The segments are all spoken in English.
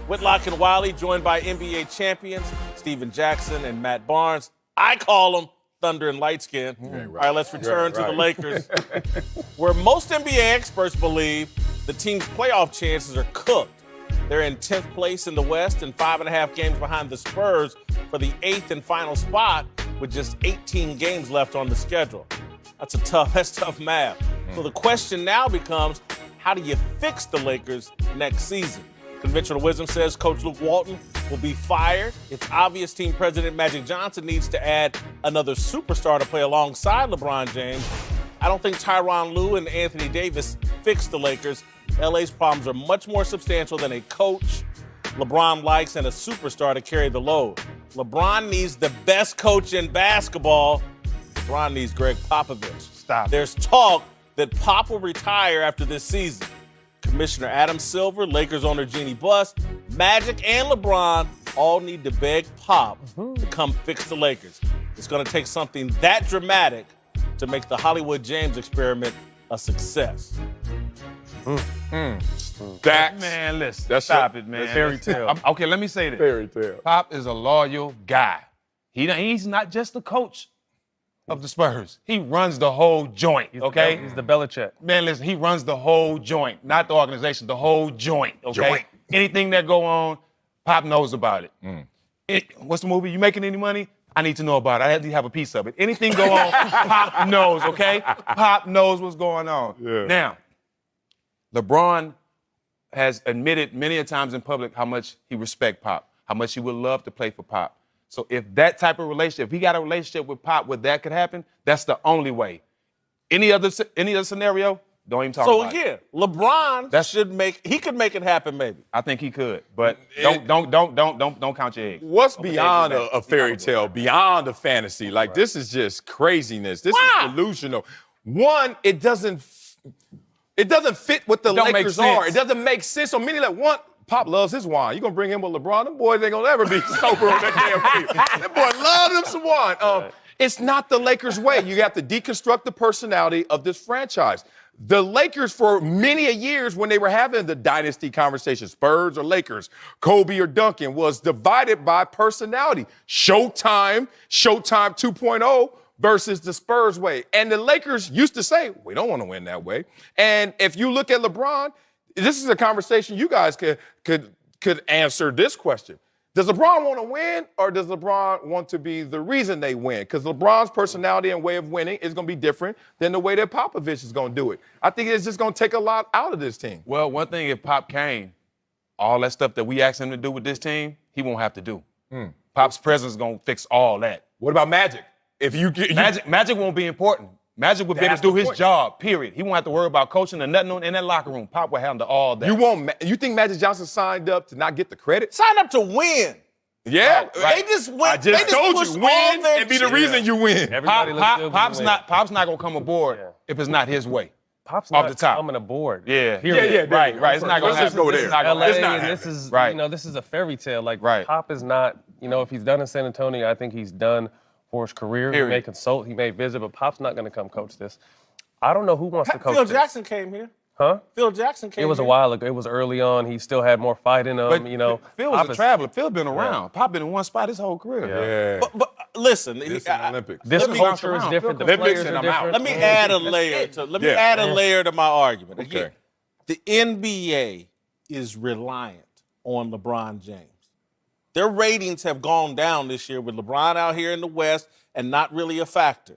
Whitlock and Wiley, joined by NBA champions Steven Jackson and Matt Barnes. I call them Thunder and Light Skin. All right, let's return to the Lakers, where most NBA experts believe the team's playoff chances are cooked. They're in 10th place in the West and 5.5 games behind the Spurs for the 8th and final spot with just 18 games left on the schedule. That's tough math. So the question now becomes, how do you fix the Lakers next season? Conventional wisdom says Coach Luke Walton will be fired. It's obvious team president Magic Johnson needs to add another superstar to play alongside LeBron James. I don't think Tyronn Lue and Anthony Davis fix the Lakers. LA's problems are much more substantial than a coach LeBron likes and a superstar to carry the load. LeBron needs the best coach in basketball. LeBron needs Greg Popovich. Stop. There's talk that Pop will retire after this season. Commissioner Adam Silver, Lakers owner Jeannie Buss, Magic, and LeBron all need to beg Pop to come fix the Lakers. It's going to take something that dramatic to make the Hollywood James experiment a success. Man, listen. Stop it, man. Fairy tale. Okay, let me say this. Fairy tale. Pop is a loyal guy. He's not just the coach of the Spurs. He runs the whole joint, okay? He's the Belichick. Man, listen, he runs the whole joint, not the organization, the whole joint, okay? Anything that go on, Pop knows about it. What's the movie? You making any money? I need to know about it. I have to have a piece of it. Anything go on, Pop knows, okay? Pop knows what's going on. Yeah. Now, LeBron has admitted many a times in public how much he respects Pop, how much he would love to play for Pop. So if that type of relationship, if he got a relationship with Pop where that could happen, that's the only way. Any other scenario, don't even talk about it. So again, LeBron could make it happen maybe. I think he could, but don't count your eggs. What's beyond a fairy tale, beyond a fantasy? Like, this is just craziness. This is delusional. One, it doesn't fit what the Lakers are. It doesn't make sense. So many Pop loves his wine. You gonna bring him with LeBron? Them boys ain't gonna ever be sober on that damn field. That boy love them some wine. It's not the Lakers' way. You have to deconstruct the personality of this franchise. The Lakers, for many a years, when they were having the dynasty conversation, Spurs or Lakers, Kobe or Duncan, was divided by personality. Showtime 2.0 versus the Spurs way. And the Lakers used to say, we don't want to win that way. And if you look at LeBron, this is a conversation you guys could answer this question. Does LeBron want to win, or does LeBron want to be the reason they win? Because LeBron's personality and way of winning is going to be different than the way that Popovich is going to do it. I think it's just going to take a lot out of this team. Well, one thing, if Pop came, all that stuff that we asked him to do with this team, he won't have to do. Pop's presence is going to fix all that. What about Magic? Magic won't be important. Magic would be able to do his job, period. He won't have to worry about coaching or nothing in that locker room. Pop will handle all that. You think Magic Johnson signed up to not get the credit? Sign up to win. Yeah. They just went. I just told you, win and be the reason you win. Pop's not going to come aboard if it's not his way. Pop's off not the top. coming aboard. Yeah. Period. Right. It's not going to happen. Go there. It's not LA, going to happen. and this is, this is a fairy tale. Like, Pop is not, if he's done in San Antonio, I think he's done for his career. Period. He may consult, he may visit, but Pop's not going to come coach this. I don't know who wants to coach Phil this. Jackson came here. Huh? Phil Jackson came here. It was a while ago. It was early on. He still had more fight in him, Phil was a traveler. Phil been around. Pop been in one spot his whole career. Yeah. But listen, Olympics. This culture is different. The players are different. Let me add a layer to my argument. Okay. Again, the NBA is reliant on LeBron James. Their ratings have gone down this year with LeBron out here in the West and not really a factor.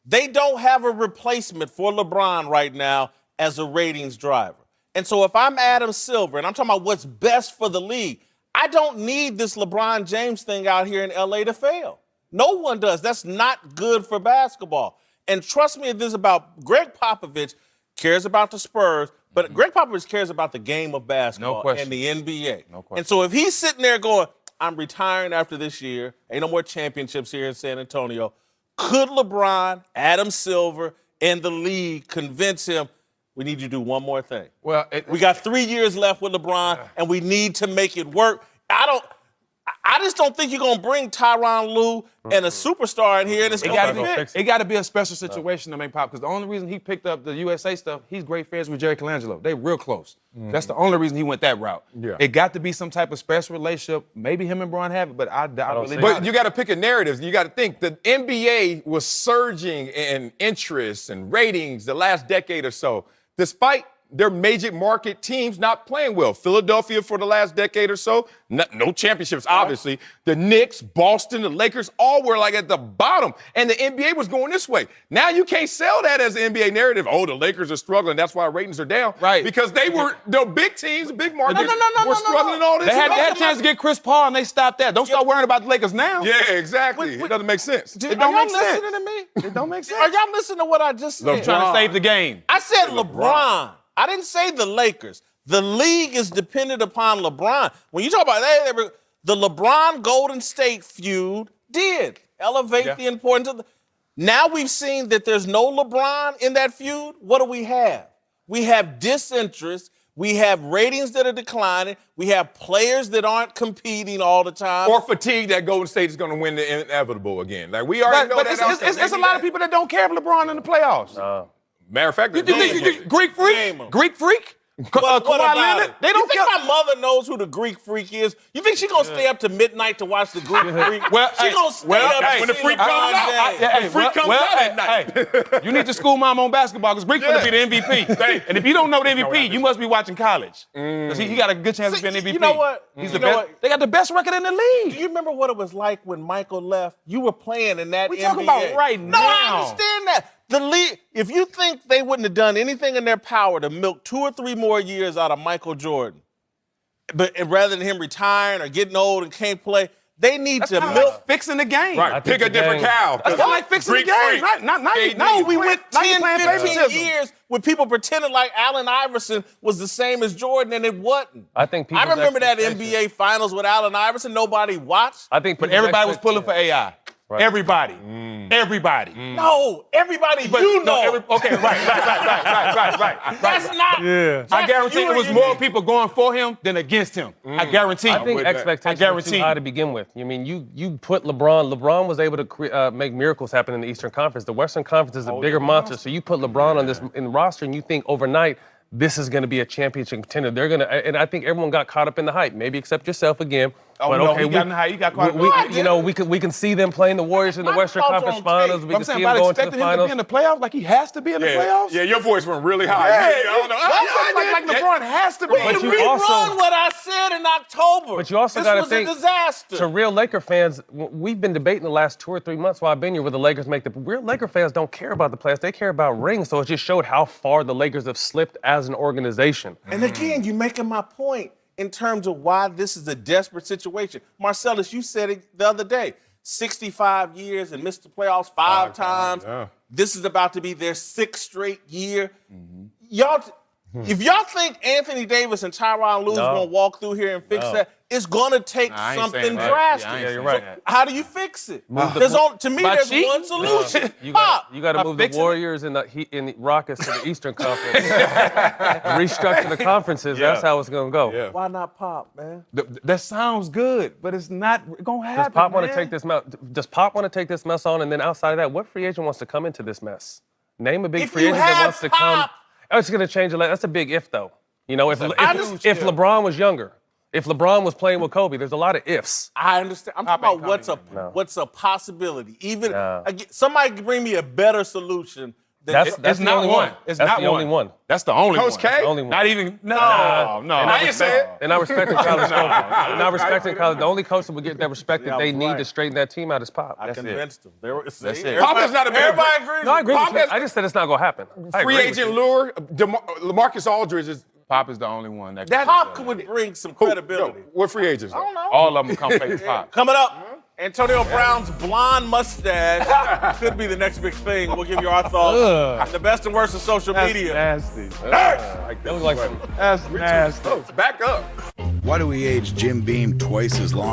They don't have a replacement for LeBron right now as a ratings driver. And so if I'm Adam Silver and I'm talking about what's best for the league, I don't need this LeBron James thing out here in LA to fail. No one does. That's not good for basketball. And trust me, this is about Greg Popovich cares about the Spurs, but Greg Popovich cares about the game of basketball and the NBA. No question. And so if he's sitting there going, I'm retiring after this year, ain't no more championships here in San Antonio, could LeBron, Adam Silver, and the league convince him, we need you to do one more thing? Well, we got 3 years left with LeBron, and we need to make it work. I I just don't think you're going to bring Tyronn Lue and a superstar in here and it's going to fit. It got to be a special situation to make Pop, because the only reason he picked up the USA stuff, he's great friends with Jerry Colangelo. They real close. That's the only reason he went that route. Yeah. It got to be some type of special relationship. Maybe him and Bron have it, but I really But doubt you it. got to pick a narrative. You got to think the NBA was surging in interest and ratings the last decade or so, despite their major market teams not playing well. Philadelphia for the last decade or so, no championships, obviously. The Knicks, Boston, the Lakers, all were like at the bottom. And the NBA was going this way. Now you can't sell that as an NBA narrative. Oh, the Lakers are struggling. That's why ratings are down. Right. Because they were, the big teams, the big markets were struggling all this. They had a chance to get Chris Paul, and they stopped that. Don't start worrying about the Lakers now. Yeah, exactly. It doesn't make sense. It don't make sense. Listening to me? It don't make sense. Are y'all listening to what I just said? I'm trying to save the game. I said LeBron. I didn't say the Lakers. The league is dependent upon LeBron. When you talk about that, the LeBron Golden State feud did elevate the importance of the. Now we've seen that there's no LeBron in that feud. What do we have? We have disinterest. We have ratings that are declining. We have players that aren't competing all the time. Or fatigue that Golden State is going to win the inevitable again. Like we already know But that. it's a lot of people that don't care for LeBron in the playoffs. Matter of fact, You think Greek freak? Greek freak? What Kawhi about Leonard? it? They don't you think care. my mother knows who the Greek freak is? You think she gonna stay up to midnight to watch the Greek freak? Well, she gonna stay up when the to freak see comes LeBron out, James. the freak comes out at night. You need to school mom on basketball, because Greek gonna be the MVP. And if you don't know the MVP, you must be watching college. Because he got a good chance of being MVP. You know what? He's You the know best. what? They got the best record in the Do league. you remember what it was like when Michael left? You were playing in that We NBA. talking about right No, I now. understand that. The league, if you think they wouldn't have done anything in their power to milk 2 or 3 more years out of Michael Jordan, but rather than him retiring or getting old and can't play, they need That's to kind of milk. like fixing the game. Right, pick a different cow. That's kind of like fixing the game. We went 10, 15 favoritism. years with people pretending like Allen Iverson was the same as Jordan, and it wasn't. I think I people's remember that expectations- NBA Finals with Allen Iverson. Nobody watched. I think But people's everybody was expectations- pulling for AI. Right. Everybody. Everybody. No, everybody you know. Okay, right. That's not. Yeah. I guarantee you it was and more me. people going for him than against him. I guarantee. I think with that. expectations I are guarantee too high to begin with. I mean, you put LeBron. LeBron was able to make miracles happen in the Eastern Conference. The Western Conference is a bigger monster. So you put LeBron on this in the roster, and you think overnight this is going to be a championship contender. They're going to, and I think everyone got caught up in the hype. Maybe except yourself again. Oh, but no, okay, he got in the hype. He got caught up in the hype. You know, we can see them playing the Warriors in the My Western thoughts Conference on Finals. tape. We I'm can see saying them about going to the expecting him to finals. be in the playoffs, like he has to be in the playoffs. Yeah, your voice went really high. Yeah, I don't know. Like LeBron has to be. But you Rerun also- what I said in October. But you also this got to was think, a disaster. to real Laker fans, we've been debating the last 2 or 3 months while I've been here where the Lakers make the real Laker fans don't care about the playoffs. They care about rings. So it just showed how far the Lakers have slipped as an organization. And again, you're making my point in terms of why this is a desperate situation. Marcellus, you said it the other day. 65 years and missed the playoffs 5 times. Yeah. This is about to be their 6th straight year. If y'all think Anthony Davis and Tyronn Lue is going to walk through here and fix that, it's going to take I ain't something saying that. drastic. Yeah, I ain't you're saying right. that. How do you fix it? To me, By there's cheating? one solution. You Pop. got to move the fixing it. Warriors and the Rockets to the Eastern Conference. Restructure the conferences. That's how it's going to go. Yeah. Why not Pop, man? That sounds good, but it's not going to happen. Does Pop want to man. take this mess? Does Pop want to take this mess on? And then outside of that, what free agent wants to come into this mess? Name a big If free you agent that have wants to come. Pop- Oh, it's going to change a lot. That's a big if, though. You know, if understand. LeBron was younger, if LeBron was playing with Kobe, there's a lot of ifs. I understand. I'm talking about what's a possibility. Even again, somebody bring me a better solution. That's It's the not only one. one. It's That's not the only one. That's the only Coach one. K? The only one. Not even. No. And Now you say it. And I respect the college coach. And I respect the college. The only coach that will get that respect that I they was need right. to straighten that team out is Pop. I That's it. convinced them. That's it. Pop is not a big Everybody agrees. No, I agree Pop with you. has- I just said it's not going to happen. I Free agree with agent you. lure, LaMarcus Aldridge is. Pop is the only one that. Pop would bring some Who? credibility. No, what free agents? I don't know. All of them come face Pop. Coming up, Antonio Brown's blonde mustache could be the next big thing. We'll give you our thoughts. The best and worst of social media. Nasty. That was like some That's nasty. Back up. Why do we age Jim Beam twice as long?